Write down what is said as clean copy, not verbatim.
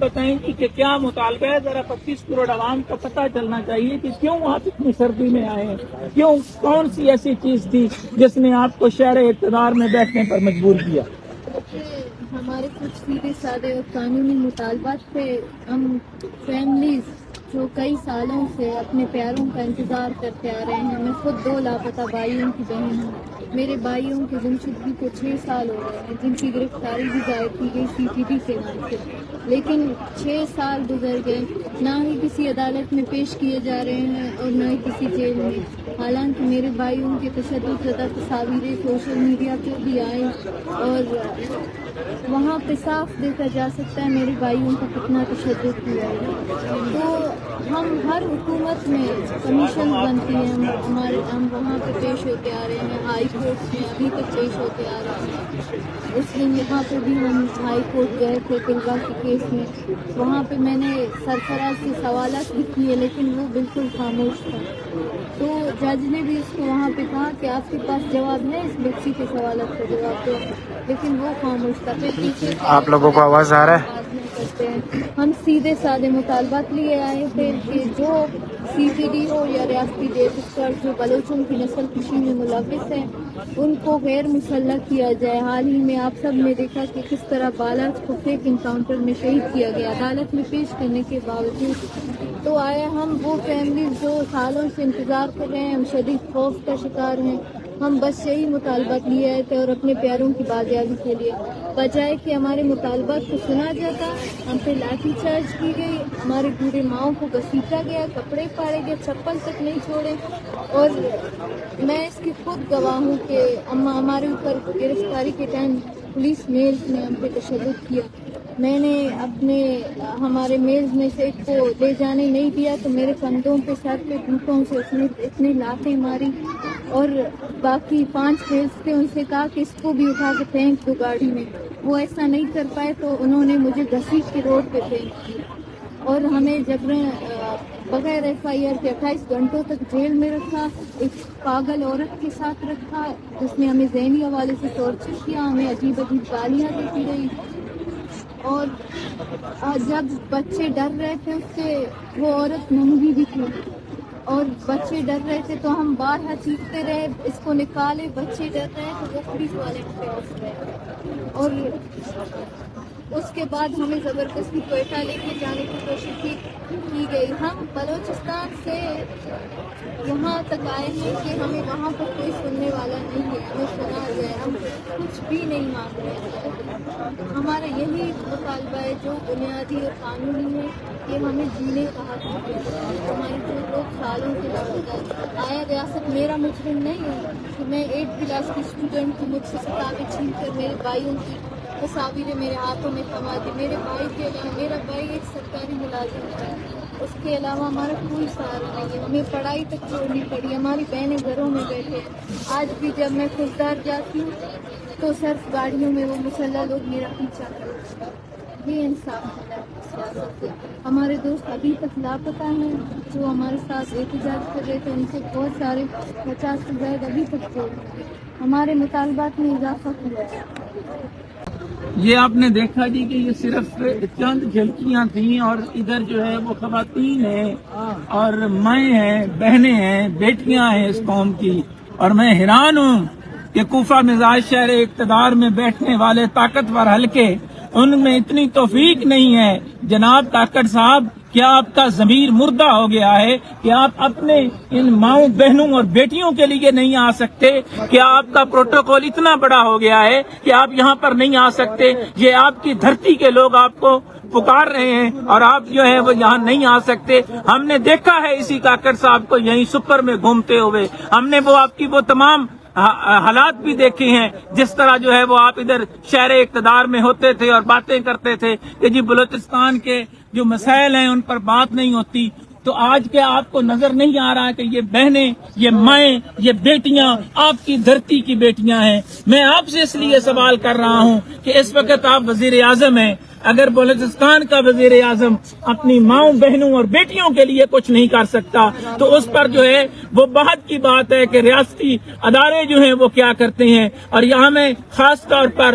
بتائیں گی کہ کیا مطالبہ ہے؟ ذرا 25 کروڑ عوام کو پتہ چلنا چاہیے کہ کیوں آپ اتنی سردی میں آئے ہیں، کیوں، کون سی ایسی چیز تھی جس نے آپ کو شہر اقتدار میں بیٹھنے پر مجبور کیا؟ ہمارے کچھ سیدھے سادے اور قانونی مطالبات تھے. ہم فیملیز جو کئی سالوں سے اپنے پیاروں کا انتظار کرتے آ رہے ہیں. میں خود 2 لاپتہ بھائیوں کی بہن ہوں. میرے بھائیوں کی گمشدگی کو 6 سال ہو گئے ہیں، جن کی گرفتاری بھی ظاہر کی گئی CCTV کے نام سے. لیکن 6 سال گزر گئے، نہ ہی کسی عدالت میں پیش کیے جا رہے ہیں اور نہ ہی کسی جیل میں. حالانکہ میرے بھائیوں کے تشدد زدہ تصاویریں سوشل میڈیا پہ بھی آئیں اور وہاں پہ صاف دیکھا جا سکتا ہے میرے بھائیوں کا کتنا تشدد کیا ہے. تو ہم ہر حکومت میں کمیشن بنتی ہیں، ہم وہاں پہ پیش ہوتے آ رہے ہیں. ہائی کورٹ میں ابھی تک پیش ہوتے آ رہے ہیں. اس دن یہاں پہ بھی ہم ہائی کورٹ گئے تھے طلبہ کے کیس میں. وہاں پہ میں نے سرفراز سے سوالات بھی کیے لیکن وہ بالکل خاموش تھا. تو جج نے بھی اس کو وہاں پہ کہا کہ آپ کے پاس جواب ہے اس بچی کے سوالات کا جواب دو، لیکن وہ خاموش تھا. پھر پیچھے آپ لوگوں کو آواز آ رہا ہے؟ کرتے ہیں. ہم سیدھے سادے مطالبات لیے آئے تھے کہ جو CPD ہو یا ریاستی ڈیفنس فورس جو بلوچوں کی نسل کشی میں ملوث ہیں ان کو غیر مسلح کیا جائے. حال ہی میں آپ سب نے دیکھا کہ کس طرح بالاچ کو فیک انکاؤنٹر میں شہید کیا گیا عدالت میں پیش کرنے کے باوجود. تو آیا ہم وہ فیملیز جو سالوں سے انتظار کر رہے ہیں، ہم شدید خوف کا شکار ہیں. ہم بس یہی مطالبات لیے آئے تھے اور اپنے پیاروں کی بازیابی کے لیے. بجائے کہ ہمارے مطالبات کو سنا جاتا، ہم پہ لاٹھی چارج کی گئی، ہمارے بوڑھے ماؤں کو گھسیٹا گیا، کپڑے پھاڑے گئے، چپل تک نہیں چھوڑے. اور میں اس کی خود گواہ ہوں کہ ہمارے اوپر گرفتاری کے ٹائم پولیس میلز نے ہم پہ تشدد کیا. میں نے ہمارے میلز میں سے ایک کو لے جانے نہیں دیا تو میرے کندھوں پہ، سر پہ، گھٹنوں سے اس نے اتنی لاتیں ماری. اور باقی 5 میلز تھے، ان سے کہا کہ اس کو بھی اٹھا کے پھینک دو گاڑی میں. وہ ایسا نہیں کر پائے تو انہوں نے مجھے گھسیٹ کے روڈ پہ پھینک دیا اور ہمیں جبرن بغیر FIR کے 28 گھنٹوں تک جیل میں رکھا. ایک پاگل عورت کے ساتھ رکھا جس نے ہمیں ذہنی حوالے سے ٹارچر کیا، ہمیں عجیب عجیب گالیاں دیتی رہی. اور جب بچے ڈر رہے تھے اس سے، وہ عورت ننگی بھی تھی اور بچے ڈر رہے تھے تو ہم بارہا چیختے رہے اس کو نکالے. بچے ڈر رہے تو وہ پولیس والے پہ آف گئے اور اس کے بعد ہمیں زبردستی کوئٹہ لے کے جانے کی کوشش کی گئی. ہم بلوچستان سے یہاں تک آئے ہیں کہ ہمیں وہاں پر کوئی سننے والا نہیں ہے، ہمیں سنا جائے. ہم کچھ بھی نہیں مانگ رہے ہیں. ہمارا یہی مطالبہ ہے جو بنیادی اور قانونی ہے کہ ہمیں جینے کا حق دیا جائے. ہمارے جو لوگ سالوں سے لاپتہ. آیا ریاست میرا مجرم نہیں ہے کہ میں 8 کلاس کی اسٹوڈنٹ کی مجھ سے کتابیں چھین کر میرے بھائیوں کی تصاویریں میرے ہاتھوں میں تھما دی. میرے بھائی کے علاوہ، میرا بھائی ایک سرکاری ملازم ہے، اس کے علاوہ ہمارا کوئی سہارا نہیں ہے. ہمیں پڑھائی تک چھوڑنی پڑی. ہماری بہنیں گھروں میں بیٹھے ہیں. آج بھی جب میں خوددار جاتی ہوں تو صرف گاڑیوں میں وہ مسلح لوگ میرا پیچھا کرتے ہیں. یہ انصاف ہے سیاست سے. ہمارے دوست ابھی تک لاپتہ ہیں جو ہمارے ساتھ احتجاج کر رہے تھے، ان سے بہت سارے 50 سے زائد ابھی تک چھوڑ دیں. ہمارے مطالبات میں اضافہ کیا ہے. یہ آپ نے دیکھا جی کہ یہ صرف چند جھلکیاں تھیں اور ادھر جو ہے وہ خواتین ہیں اور مائیں ہیں، بہنیں ہیں، بیٹیاں ہیں اس قوم کی. اور میں حیران ہوں کہ کوفہ مزاج شہر اقتدار میں بیٹھنے والے طاقتور حلقے، ان میں اتنی توفیق نہیں ہے. جناب طاقت صاحب، کیا آپ کا ضمیر مردہ ہو گیا ہے کہ آپ اپنے ان ماؤں، بہنوں اور بیٹیوں کے لیے نہیں آ سکتے؟ کیا آپ کا پروٹوکول اتنا بڑا ہو گیا ہے کہ آپ یہاں پر نہیں آ سکتے؟ یہ آپ کی دھرتی کے لوگ آپ کو پکار رہے ہیں اور آپ جو ہے وہ یہاں نہیں آ سکتے. ہم نے دیکھا ہے اسی کاکڑ صاحب کو یہیں سپر میں گھومتے ہوئے. ہم نے وہ آپ کی وہ تمام حالات بھی دیکھے ہیں جس طرح جو ہے وہ آپ ادھر شہر اقتدار میں ہوتے تھے اور باتیں کرتے تھے کہ جی بلوچستان کے جو مسائل ہیں ان پر بات نہیں ہوتی. تو آج کیا آپ کو نظر نہیں آ رہا کہ یہ بہنیں، یہ مائیں، یہ بیٹیاں آپ کی دھرتی کی بیٹیاں ہیں؟ میں آپ سے اس لیے سوال کر رہا ہوں کہ اس وقت آپ وزیر اعظم ہیں. اگر بلوچستان کا وزیر اعظم اپنی ماؤں، بہنوں اور بیٹیوں کے لیے کچھ نہیں کر سکتا تو اس پر جو ہے وہ بات کی بات ہے کہ ریاستی ادارے جو ہیں وہ کیا کرتے ہیں. اور یہاں میں خاص طور پر